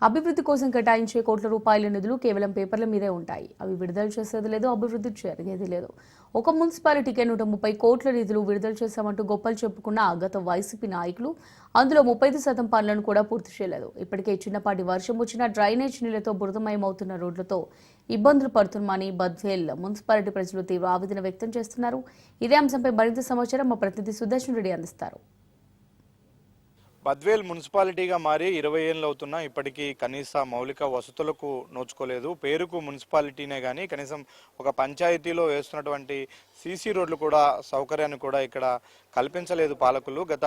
అభివృద్ధి కోసం కేటాయించే కోట్ల రూపాయల నిధులు కేవలం పేపర్ల మీదే ఉంటాయి. అవి విడుదల చేసేది లేదు, అభివృద్ధి జరిగేది లేదు. ఒక మున్సిపాలిటీకే 130 కోట్ల నిధులు విడుదల చేశామంటూ గొప్పలు చెప్పుకున్న గత వైసీపీ నాయకులు అందులో 35% పనులను కూడా పూర్తి చేయలేదు. ఇప్పటికే చిన్నపాటి వర్షం వచ్చినా డ్రైనేజ్ నీళ్లతో బురదమయమవుతున్న రోడ్లతో ఇబ్బందులు పడుతున్నామని బద్వేల్ మున్సిపాలిటీ ప్రజలు తీవ్ర ఆవేదన వ్యక్తం చేస్తున్నారు. ఇదే అంశంపై మరింత సమాచారం మా ప్రతినిధి సుదర్శన్ రెడ్డి అందిస్తారు. బద్వేల్ మున్సిపాలిటీగా మారి 20 ఏళ్ళు అవుతున్నా ఇప్పటికీ కనీస మౌలిక వసతులకు నోచుకోలేదు. పేరుకు మున్సిపాలిటీనే కానీ కనీసం ఒక పంచాయతీలో వేస్తున్నటువంటి సీసీ రోడ్లు కూడా సౌకర్యాన్ని కూడా ఇక్కడ కల్పించలేదు పాలకులు. గత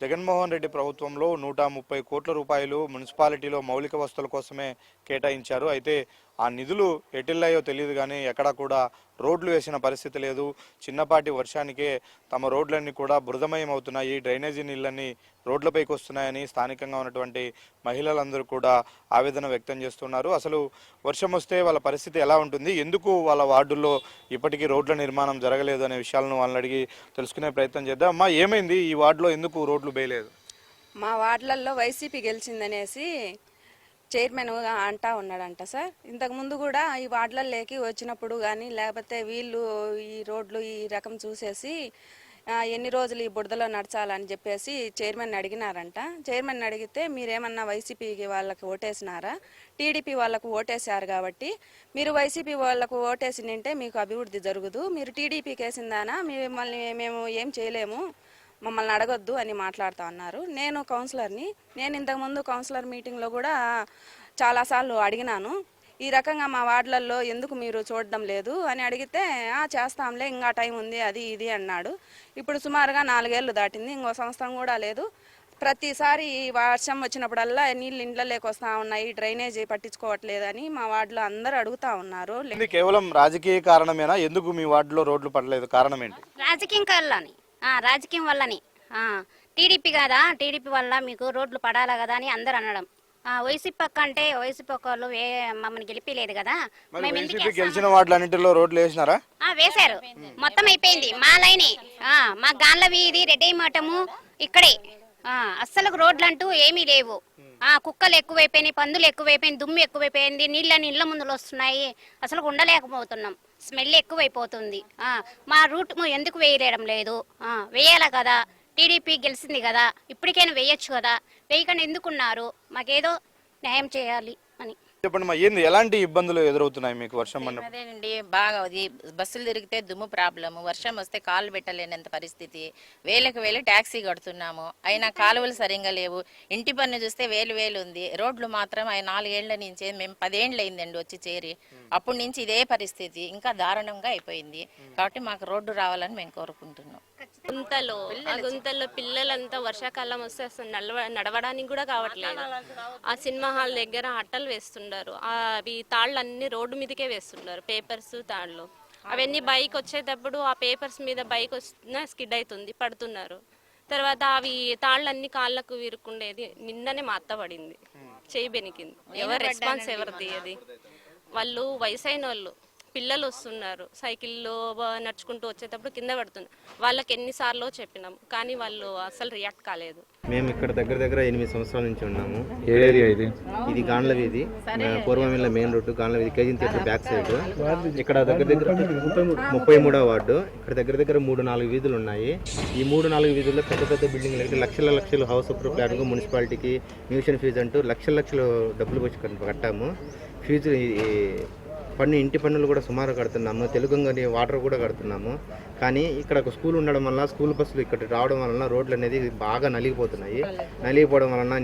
జగన్మోహన్ రెడ్డి ప్రభుత్వంలో 130 కోట్ల రూపాయలు మున్సిపాలిటీలో మౌలిక వసతుల కోసమే కేటాయించారు. అయితే ఆ నిధులు ఎటిల్లాయో తెలియదు కానీ ఎక్కడా కూడా రోడ్లు వేసిన పరిస్థితి లేదు. చిన్నపాటి వర్షానికే తమ రోడ్లన్నీ కూడా బురదమయం అవుతున్నాయి, డ్రైనేజీ నీళ్ళన్నీ రోడ్లపైకి వస్తున్నాయని స్థానికంగా ఉన్నటువంటి మహిళలందరూ కూడా ఆవేదన వ్యక్తం చేస్తున్నారు. అసలు వర్షం వస్తే వాళ్ళ పరిస్థితి ఎలా ఉంటుంది, ఎందుకు వాళ్ళ వార్డుల్లో ఇప్పటికీ రోడ్ల నిర్మాణం జరగలేదు అనే విషయాలను వాళ్ళని అడిగి తెలుసుకునే ప్రయత్నం చేద్దాం. అమ్మా, ఏమైంది ఈ వార్డులో, ఎందుకు రోడ్లు వేయలేదు? మా వార్డులలో వైసీపీ గెలిచిందనేసి చైర్మన్ అంటా ఉన్నాడంట సార్. ఇంతకుముందు కూడా ఈ వార్డులలోకి వచ్చినప్పుడు కానీ లేకపోతే వీళ్ళు ఈ రోడ్లు ఈ రకం చూసేసి ఎన్ని రోజులు ఈ బురదలో నడచాలని చెప్పేసి చైర్మన్ అడిగినారంట. చైర్మన్ అడిగితే మీరేమన్నా వైసీపీకి వాళ్ళకి ఓటేసినారా, టీడీపీ వాళ్ళకు ఓటేశారు కాబట్టి మీరు వైసీపీ వాళ్ళకు ఓటేసి నింటే మీకు అభివృద్ధి జరగదు, మీరు టీడీపీకి వేసిందానా మిమ్మల్ని మేము ఏం చేయలేము, మమ్మల్ని అడగొద్దు అని మాట్లాడుతూ ఉన్నారు. నేను కౌన్సిలర్ని, నేను ఇంతకుముందు కౌన్సిలర్ మీటింగ్లో కూడా చాలాసార్లు అడిగినాను, ఈ రకంగా మా వార్డులలో ఎందుకు మీరు చూడడం లేదు అని అడిగితే చేస్తాంలే, ఇంకా టైం ఉంది అది ఇది అన్నాడు. ఇప్పుడు సుమారుగా 4 ఏళ్ళు దాటింది, ఇంకో సంవత్సరం కూడా లేదు. ప్రతిసారి వర్షం వచ్చినప్పుడల్లా నీళ్ళు ఇండ్లలోకి వస్తూ ఉన్నాయి, డ్రైనేజీ పట్టించుకోవట్లేదని మా వార్డులో అందరూ అడుగుతా ఉన్నారు. కేవలం రాజకీయ కారణమేనా, ఎందుకు మీ వార్డులో రోడ్లు పడలేదు, కారణం ఏంటి? రాజకీయం వల్లని టీడీపీ కదా, టీడీపీ వల్ల మీకు రోడ్లు పడాలా కదా అని అందరు అనడం. వైసీపీ పక్క అంటే వైసీపీ పక్క వాళ్ళు మమ్మల్ని గెలిపిలేదు కదా, గెలిచిన వార్డులన్నింటిలో రోడ్లు వేసినారా? వేశారు, మొత్తం అయిపోయింది. మా లైనే మా గాన్ల వీధి రెడ్డి మఠము ఇక్కడే అస్సలు రోడ్లు అంటూ ఏమీ లేవు. కుక్కలు ఎక్కువైపోయినాయి, పందులు ఎక్కువైపోయింది, దుమ్ము ఎక్కువైపోయింది, నీళ్ళ ముందులు వస్తున్నాయి, అసలు ఉండలేకపోతున్నాం, స్మెల్ ఎక్కువైపోతుంది. మా రూట్ ఎందుకు వేయలేడం లేదు, వేయాల కదా, టీడీపీ గెలిచింది కదా, ఇప్పటికైనా వేయచ్చు కదా, వేయకుండా ఎందుకున్నారు, మాకేదో న్యాయం చేయాలి అని చెప్పండి. ఏంది, ఎలాంటి ఇబ్బందులు ఎదురవుతున్నాయి మీకు వర్షం? అదేనండి, బాగా బస్సులు తిరిగితే దుమ్ము ప్రాబ్లము, వర్షం వస్తే కాలు పెట్టలేనంత పరిస్థితి, వేలకు ట్యాక్సీ కడుతున్నాము, అయినా కాలువలు సరిగ్గా లేవు. ఇంటి పన్ను చూస్తే వేలు ఉంది, రోడ్లు మాత్రం 4 ఏళ్ల నుంచి, మేము 10 ఏళ్ళు అయిందండి వచ్చి చేరి, అప్పటి నుంచి ఇదే పరిస్థితి, ఇంకా దారుణంగా అయిపోయింది. కాబట్టి మాకు రోడ్డు రావాలని మేము కోరుకుంటున్నాం. గుంతల్లో పిల్లలంతా వర్షాకాలం వస్తే అసలు నడవడానికి కూడా కావట్లేదు. ఆ సినిమా హాల్ దగ్గర అట్టలు వేస్తుండారు, అవి తాళ్ళు అన్ని రోడ్డు మీదకే వేస్తుండారు, పేపర్స్ తాళ్ళు. అవన్నీ బైక్ వచ్చేటప్పుడు ఆ పేపర్స్ మీద బైక్ వస్తున్నా స్కిడ్ అవుతుంది, పడుతున్నారు. తర్వాత అవి తాళ్ళన్నీ కాళ్ళకు విరుక్కుండేది. నిన్ననే మా అత్త పడింది, చేయి బెనికింది. ఎవరు రెస్పాన్స్ ఎవరిది? అది వాళ్ళు వయసైన వాళ్ళు, పిల్లలు వస్తున్నారు, సైకిల్లో నడుచుకుంటూ వచ్చేటప్పుడు కింద పడుతున్నారు. వాళ్ళకి ఎన్నిసార్లు చెప్పినాం కానీ వాళ్ళు అసలు రియాక్ట్ కాలేదు. మేము ఇక్కడ దగ్గర 8 సంవత్సరాల నుంచి ఉన్నాము. ఏ ఏరియా ఇది? ఇది గాండ్ల వీధి, పూర్వమిల్ల మెయిన్ రోడ్డు, గాండ్ల వీధి, కేజీ థియేటర్ బ్యాక్ సైడ్. ఇక్కడ దగ్గర 33వ వార్డు. ఇక్కడ దగ్గర 3-4 వీధులు ఉన్నాయి. ఈ 3-4 వీధుల్లో పెద్ద బిల్డింగ్లు అయితే లక్షల హౌస్ ప్లాన్ మున్సిపాలిటీకి మ్యూషన్ ఫీజు అంటూ లక్షలు డబ్బులు వచ్చి కట్టాము. ఫీజు ఇంటి పన్నులు కూడా సుమారు కడుతున్నాము, తెలుగుని వాటర్ కూడా కడుతున్నాము. కానీ ఇక్కడ ఒక స్కూల్ ఉండడం వల్ల స్కూల్ బస్సులు ఇక్కడ రావడం వలన రోడ్లు అనేది బాగా నలిగిపోవడం వలన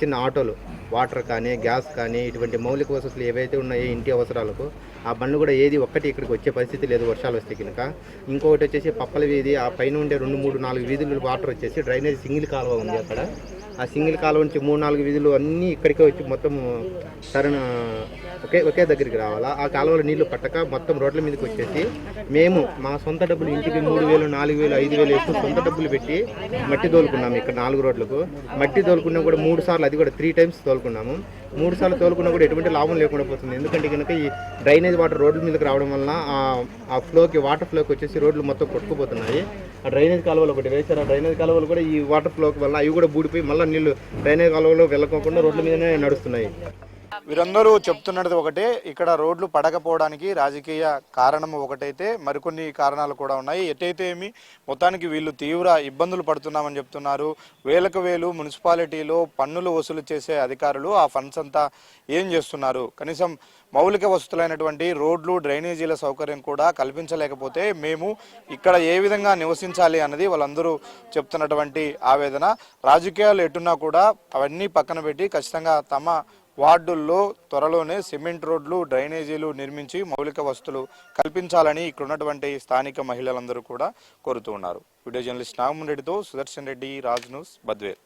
చిన్న ఆటోలు వాటర్ కానీ గ్యాస్ కానీ ఇటువంటి మౌలిక వసతులు ఏవైతే ఉన్నాయో ఇంటి అవసరాలకు ఆ బండ్లు కూడా ఒక్కటి ఇక్కడికి వచ్చే పరిస్థితి లేదు వర్షాలు వస్తే కనుక. ఇంకొకటి వచ్చేసి పప్పల వీధి, ఆ పైన ఉండే 2-3-4 వీధులు వాటర్ వచ్చేసి డ్రైనేజ్ సింగిల్ కాలువ ఉంది అక్కడ. ఆ సింగిల్ కాలువ నుంచి 3-4 వీధులు అన్నీ ఇక్కడికే వచ్చి మొత్తం ఒకే దగ్గరికి రావాలా. ఆ కాలువలో నీళ్లు పట్టక మొత్తం రోడ్ల మీదకి వచ్చేసి మేము మా సొంత డబ్బులు ఇంటికి 3,000, 4,000, 5,000 వేస్తూ సొంత డబ్బులు పెట్టి మట్టి తోలుకున్నాము. ఇక్కడ 4 రోడ్లకు మట్టి తోలుకున్నా కూడా 3 సార్లు, అది కూడా 3 times తోలుకున్నాము. 3 సార్లు తోలుకున్నా కూడా ఎటువంటి లాభం లేకుండా పోతుంది. ఎందుకంటే కనుక ఈ డ్రైనేజ్ వాటర్ రోడ్ల మీదకి రావడం వలన ఆ వాటర్ ఫ్లోకి వచ్చేసి రోడ్లు మొత్తం కొట్టుకుపోతున్నాయి. ఆ డ్రైనేజ్ కాలువలు ఒకటి వేశారు. ఆ డ్రైనేజ్ కాలువలు కూడా ఈ వాటర్ ఫ్లో వల్ల అవి కూడా బూడిపోయి మళ్ళీ నీళ్లు డ్రైనేజ్ కాలువలో వెళ్ళకోకుండా రోడ్ల మీదనే నడుస్తున్నాయి. వీరందరూ చెప్తున్నది ఒకటే, ఇక్కడ రోడ్లు పడకపోవడానికి రాజకీయ కారణం ఒకటైతే మరికొన్ని కారణాలు కూడా ఉన్నాయి. ఎటైతే ఏమి మొత్తానికి వీళ్ళు తీవ్ర ఇబ్బందులు పడుతున్నామని చెప్తున్నారు. వేలకు వేలు మున్సిపాలిటీలో పన్నులు వసూలు చేసే అధికారులు ఆ ఫండ్స్ అంతా ఏం చేస్తున్నారు? కనీసం మౌలిక వసతులైనటువంటి రోడ్లు డ్రైనేజీల సౌకర్యం కూడా కల్పించలేకపోతే మేము ఇక్కడ ఏ విధంగా నివసించాలి అన్నది వాళ్ళందరూ చెప్తున్నటువంటి ఆవేదన. రాజకీయాలు ఎటున్నా కూడా అవన్నీ పక్కన పెట్టి ఖచ్చితంగా తమ వార్డుల్లో త్వరలోనే సిమెంట్ రోడ్లు డ్రైనేజీలు నిర్మించి మౌలిక వసతులు కల్పించాలని ఇక్కడ ఉన్నటువంటి స్థానిక మహిళలందరూ కూడా కోరుతూ ఉన్నారు. వీడియో జర్నలిస్ట్ నాగమన్ రెడ్డితో సుదర్శన్ రెడ్డి, రాజ్ న్యూస్, బద్వేల్.